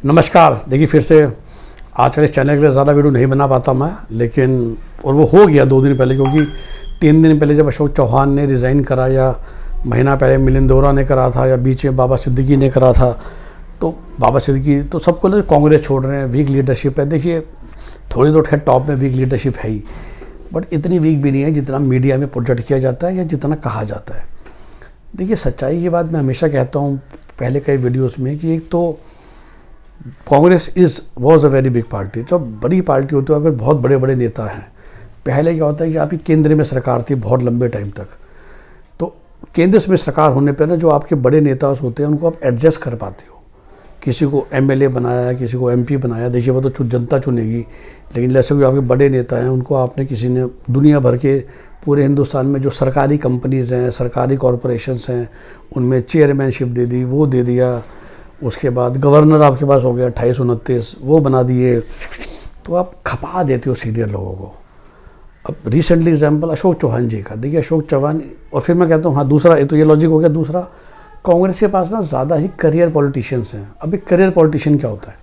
नमस्कार। देखिए फिर से आजकल इस चैनल के लिए ज़्यादा वीडियो नहीं बना पाता मैं, लेकिन और वो हो गया 2 दिन पहले, क्योंकि 3 दिन पहले जब अशोक चौहान ने रिज़ाइन करा, या महीना पहले मिलिंद देवरा ने करा था, या बीच में बाबा सिद्दीकी ने करा था, तो बाबा सिद्दीकी तो सबको लगे कांग्रेस छोड़ रहे हैं, वीक लीडरशिप है। देखिए थोड़ी तो खैर टॉप में वीक लीडरशिप है ही, बट इतनी वीक भी नहीं है जितना मीडिया में प्रोजेक्ट किया जाता है या जितना कहा जाता है। देखिए सच्चाई की बात मैं हमेशा कहता हूँ पहले कई वीडियोस में कि एक तो Congress was a very big party. जब बड़ी पार्टी होती है अगर बहुत बड़े बड़े नेता हैं, पहले क्या होता है कि आपकी केंद्र में सरकार थी बहुत लंबे टाइम तक, तो केंद्र में सरकार होने पर ना जो आपके बड़े नेता होते हैं उनको आप एडजस्ट कर पाते हो। किसी को एमएलए बनाया, किसी को एमपी बनाया, देखिए वो तो जनता चुनेगी, लेकिन जैसे कोई आपके बड़े नेता हैं उनको आपने किसी ने दुनिया भर के पूरे हिंदुस्तान में जो सरकारी कंपनीज़ हैं, सरकारी कॉरपोरेशंस हैं, उनमें चेयरमैनशिप दे दी, वो दे दिया। उसके बाद गवर्नर आपके पास हो गया 28-29, वो बना दिए, तो आप खपा देते हो सीनियर लोगों को। अब रिसेंटली एग्जाम्पल अशोक चौहान जी का, देखिए अशोक चौहान, और फिर मैं कहता हूँ हाँ दूसरा तो ये लॉजिक हो गया। दूसरा, कांग्रेस के पास ना ज़्यादा ही करियर पॉलिटिशियंस हैं। अब एक करियर पॉलिटिशियन क्या होता है?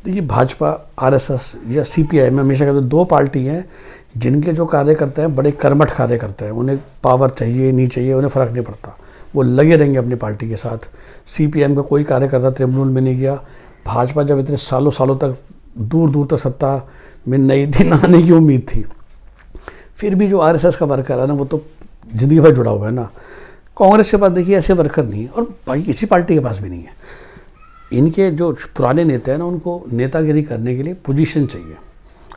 देखिए भाजपा, आरएसएस या सीपीआई, मैं हमेशा कहता हूँ 2 पार्टी हैं जिनके जो कार्यकर्ता हैं बड़े कर्मठ कार्यकर्ता हैं। उन्हें पावर चाहिए नहीं चाहिए उन्हें फ़र्क नहीं पड़ता, वो लगे रहेंगे अपनी पार्टी के साथ। सीपीएम का कोई कार्यकर्ता तृणमूल में नहीं गया। भाजपा जब इतने सालों सालों तक दूर दूर तक सत्ता में नहीं थी, ना आने की उम्मीद थी, फिर भी जो आरएसएस का वर्कर है ना वो तो ज़िंदगी भर जुड़ा हुआ है ना। कांग्रेस के पास देखिए ऐसे वर्कर नहीं है, और बाकी किसी पार्टी के पास भी नहीं है। इनके जो पुराने नेता हैं ना उनको नेतागिरी करने के लिए पोजीशन चाहिए।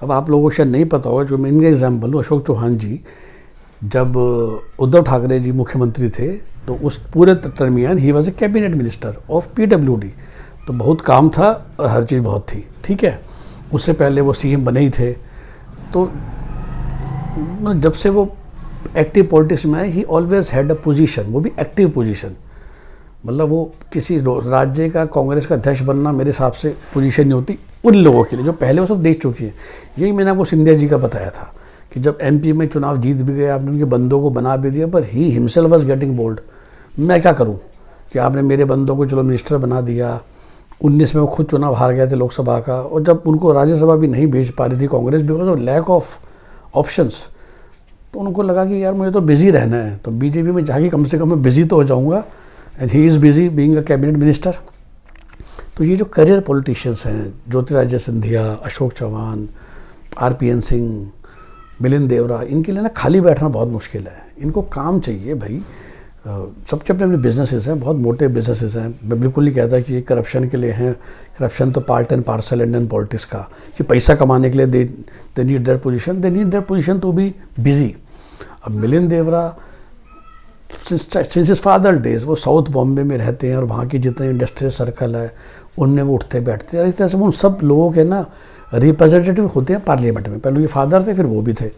अब आप लोगों को शायद नहीं पता होगा, जो मैं इनका एग्जाम्पल लूँ, अशोक चौहान जी जब उद्धव ठाकरे जी मुख्यमंत्री थे तो उस पूरे दरमियान he was a cabinet minister of PWD, तो बहुत काम था और हर चीज़ बहुत थी, ठीक है। उससे पहले वो सीएम बने ही थे। तो जब से वो एक्टिव पॉलिटिक्स में आए, ही ऑलवेज हैड अ पोजीशन, वो भी एक्टिव पोजीशन। मतलब वो किसी राज्य का कांग्रेस का अध्यक्ष बनना मेरे हिसाब से पोजीशन नहीं होती उन लोगों के लिए जो पहले वो सब देख चुकी हैं। यही मैंने आपको सिंधिया जी का बताया था कि जब एमपी में चुनाव जीत भी गए, आपने उनके बंदों को बना भी दिया, पर he himself was getting bold. मैं क्या करूं कि आपने मेरे बंदों को चलो मिनिस्टर बना दिया। 19 में वो खुद चुनाव हार गए थे लोकसभा का, और जब उनको राज्यसभा भी नहीं भेज पा रही थी Congress because of lack of options, तो उनको लगा कि यार मुझे तो बिजी रहना है, तो बीजेपी में जाके कम से कम मैं बिजी तो हो जाऊँगा। And he is busy being a cabinet minister. तो ये जो करियर पॉलिटिशियंस हैं, ज्योतिरादित्य सिंधिया, अशोक चौहान, आरपीएन सिंह, मिलिंद देवरा, इनके लिए ना खाली बैठना बहुत मुश्किल है। इनको काम चाहिए भाई। सबके अपने अपने बिजनेसेस हैं, बहुत मोटे बिजनेसेस हैं। मैं बिल्कुल नहीं कहता कि ये करप्शन के लिए हैं। करप्शन तो part and parcel Indian politics का, कि पैसा कमाने के लिए they need their position, they need their position to be busy. अब Milind Deora since his father days वो साउथ बॉम्बे में रहते हैं, और वहाँ की जितने इंडस्ट्रियल सर्कल है उनमें वो उठते बैठते हैं। इस तरह से उन सब लोगों के ना रिप्रेजेंटेटिव होते हैं पार्लियामेंट में। पहले उनके फादर थे, फिर वो भी थे।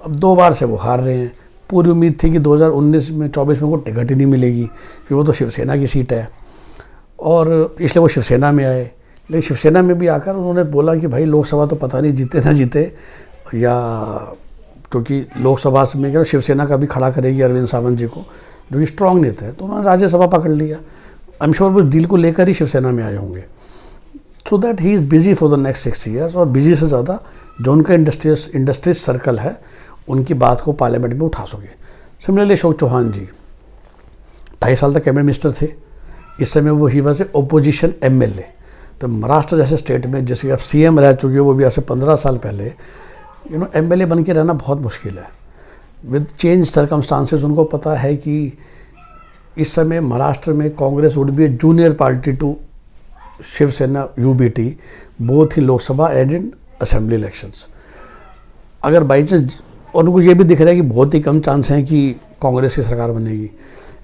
अब 2 बार से वो हार रहे हैं। पूरी उम्मीद थी कि 2019 में 24 में को टिकट ही नहीं मिलेगी, फिर वो तो शिवसेना की सीट है, और इसलिए वो शिवसेना में आए। लेकिन शिवसेना में भी आकर उन्होंने बोला कि भाई लोकसभा तो पता नहीं जीते ना जीते, या क्योंकि लोकसभा में क्या शिवसेना का भी खड़ा करेगी अरविंद सावंत जी को, जो कि स्ट्रॉन्ग नेता है, तो उन्होंने राज्यसभा पकड़ लिया। आई एम श्योर वो डील को लेकर ही शिवसेना में आए होंगे। So that he is busy for the next 6 years, और बिजी से ज़्यादा जो उनका इंडस्ट्रीज सर्कल है उनकी बात को पार्लियामेंट में उठा सके। सिमिलरली अशोक चौहान जी 2.5 साल तक कैबिनेट मिनिस्टर थे। इस समय वो ही वजह से ओपोजिशन एमएलए, तो महाराष्ट्र जैसे स्टेट में जिसके आप सीएम रह चुके हो, वो भी ऐसे 15 साल पहले, एमएलए बन के रहना बहुत मुश्किल है। विद चेंज सर्कमस्टांसेस उनको पता है कि इस समय महाराष्ट्र में Congress would be a junior party to Shiv Sena UBT, both in Lok Sabha and in assembly elections. अगर बाई चांस, और उनको ये भी दिख रहा है कि बहुत ही कम चांस हैं कि कांग्रेस की सरकार बनेगी।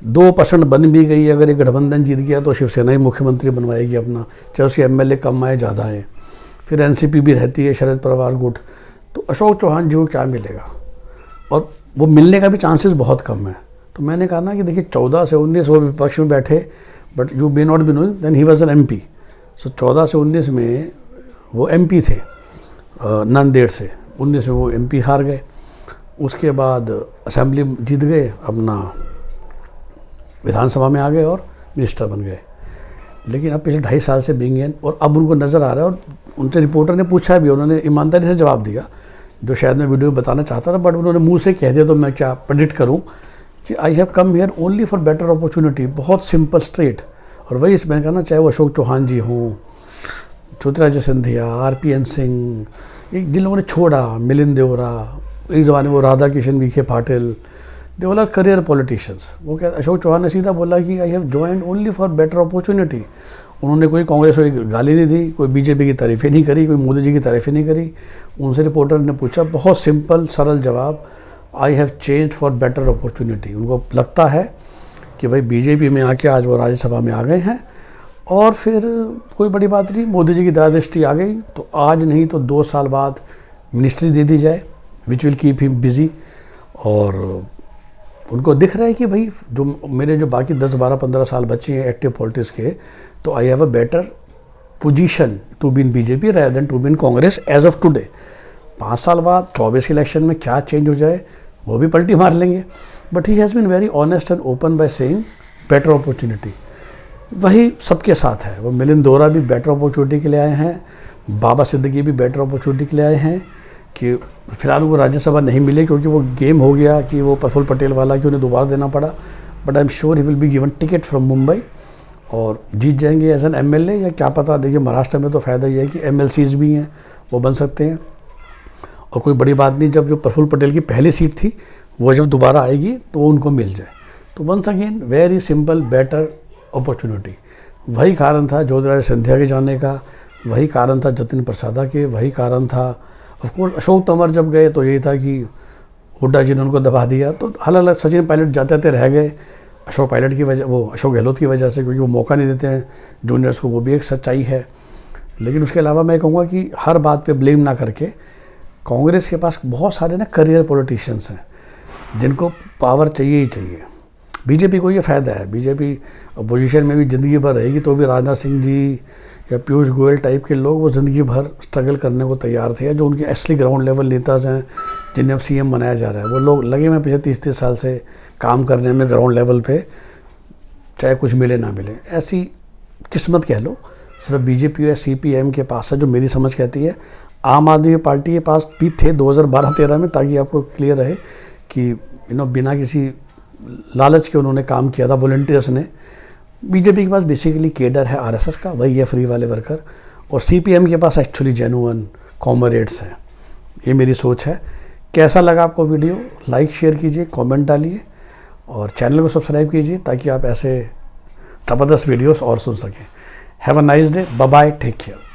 2% बन भी गई, अगर ये गठबंधन जीत गया तो शिवसेना ही मुख्यमंत्री बनवाएगी अपना, चाहे उसके एमएलए कम आए ज़्यादा आए। फिर एनसीपी भी रहती है, शरद पवार गुट। तो अशोक चौहान जी को क्या मिलेगा, और वो मिलने का भी चांसेस बहुत कम है। तो मैंने कहा ना कि देखिए 14 से 19 वो विपक्ष में बैठे, but you may not be knowing then he was an MP. So 14 से 19 में वो एमपी थे नांदेड़ से, 19 में वो एमपी हार गए। उसके बाद असेंबली जीत गए, अपना विधानसभा में आ गए और मिनिस्टर बन गए। लेकिन अब पिछले 2.5 साल से बीइंग इन, और अब उनको नज़र आ रहा है, और उनसे रिपोर्टर ने पूछा भी, उन्होंने ईमानदारी से जवाब दिया, जो शायद मैं वीडियो में बताना चाहता था, बट उन्होंने मुंह से कह दिया तो मैं क्या प्रेडिक्ट करूँ कि I have come here only for better opportunity. बहुत सिंपल स्ट्रेट। और वही मैंने कहा ना, चाहे वो अशोक चौहान जी हों, ज्योतिरादित्य सिंधिया, RPN सिंह, एक जिन लोगों ने छोड़ा, मिलिंद देवरा, एक ज़माने वो Radha Kishan Vikhe Patil, they all are career politicians. वो क्या, अशोक चौहान ने सीधा बोला कि I have joined only for better opportunity. उन्होंने कोई कांग्रेस को एक गाली नहीं दी, कोई बीजेपी की तारीफ़ें नहीं करी, कोई मोदी जी की तारीफ़ें नहीं करी। उनसे रिपोर्टर ने पूछा, बहुत सिंपल सरल जवाब, I have change for better opportunity. उनको लगता है कि भाई बीजेपी में आके आज वो राज्यसभा में आ गए हैं, और फिर कोई बड़ी बात नहीं, मोदी जी की दया दृष्टि आ गई तो आज नहीं तो 2 साल बाद मिनिस्ट्री दे दी जाए, which will keep him busy. और उनको दिख रहा है कि भाई जो मेरे जो बाकी 10, 12, 15 साल बचे हैं एक्टिव पॉलिटिक्स के, तो I have a better position to be in BJP rather than to be in Congress as of today. 5 साल बाद 24 के इलेक्शन में क्या चेंज हो जाए वो भी पलटी मार लेंगे। But he has been very honest and open by saying better opportunity. वही सबके साथ है। वो मिलिंद देवरा भी बेटर अपॉर्चुनिटी के लिए आए हैं, बाबा सिद्दीकी भी बेटर अपॉर्चुनिटी के लिए आए हैं कि फिलहाल वो राज्यसभा नहीं मिले क्योंकि वो गेम हो गया कि वो प्रफुल्ल पटेल वाला कि उन्हें दोबारा देना पड़ा। But I am sure he will be given ticket from Mumbai और जीत जाएंगे एज एन MLA, या क्या पता। देखिए महाराष्ट्र में तो फ़ायदा ये है कि MLCs भी हैं, वो बन सकते हैं। और कोई बड़ी बात नहीं, जब जो प्रफुल्ल पटेल की पहली सीट थी वो जब दोबारा आएगी तो उनको मिल जाए। तो once again very simple better opportunity. वही कारण था ज्योतिरादित्य सिंधिया के जाने का, वही कारण था जतिन प्रसादा के, वही कारण था ऑफकोर्स अशोक तंवर जब गए तो यही था कि हुड्डा जी ने उनको दबा दिया। तो हालांकि सचिन पायलट जाते जाते रह गए अशोक पायलट की वजह, वो अशोक गहलोत की वजह से, क्योंकि वो मौका नहीं देते हैं जूनियर्स को, वो भी एक सच्चाई है। लेकिन उसके अलावा मैं कहूँगा कि हर बात पे ब्लेम ना करके, कांग्रेस के पास बहुत सारे ना करियर पॉलिटिशियंस हैं जिनको पावर चाहिए ही चाहिए। बीजेपी को ये फ़ायदा है, बीजेपी अपोजिशन में भी ज़िंदगी भर रहेगी तो भी राजनाथ सिंह जी या पीयूष गोयल टाइप के लोग वो ज़िंदगी भर स्ट्रगल करने को तैयार थे। जो उनके असली ग्राउंड लेवल नेताज हैं जिन्हें अब CM बनाया जा रहा है, वो लोग लगे हुए पिछले 30 साल से काम करने में ग्राउंड लेवल पे, चाहे कुछ मिले ना मिले। ऐसी किस्मत कह लो सिर्फ बीजेपी या CPM के पास है, जो मेरी समझ कहती है। आम आदमी पार्टी के पास भी थे 2012-13 में, ताकि आपको क्लियर रहे कि बिना किसी लालच के उन्होंने काम किया था, वॉलंटियर्स ने। बीजेपी के पास बेसिकली केडर है RSS का, वही है फ्री वाले वर्कर, और CPM के पास एक्चुअली जेन्युइन कॉमरेड्स हैं। ये मेरी सोच है। कैसा लगा आपको वीडियो? लाइक शेयर कीजिए, कमेंट डालिए और चैनल को सब्सक्राइब कीजिए ताकि आप ऐसे ज़बरदस्त वीडियोस और सुन सकें। Have a nice day, bye bye, take care.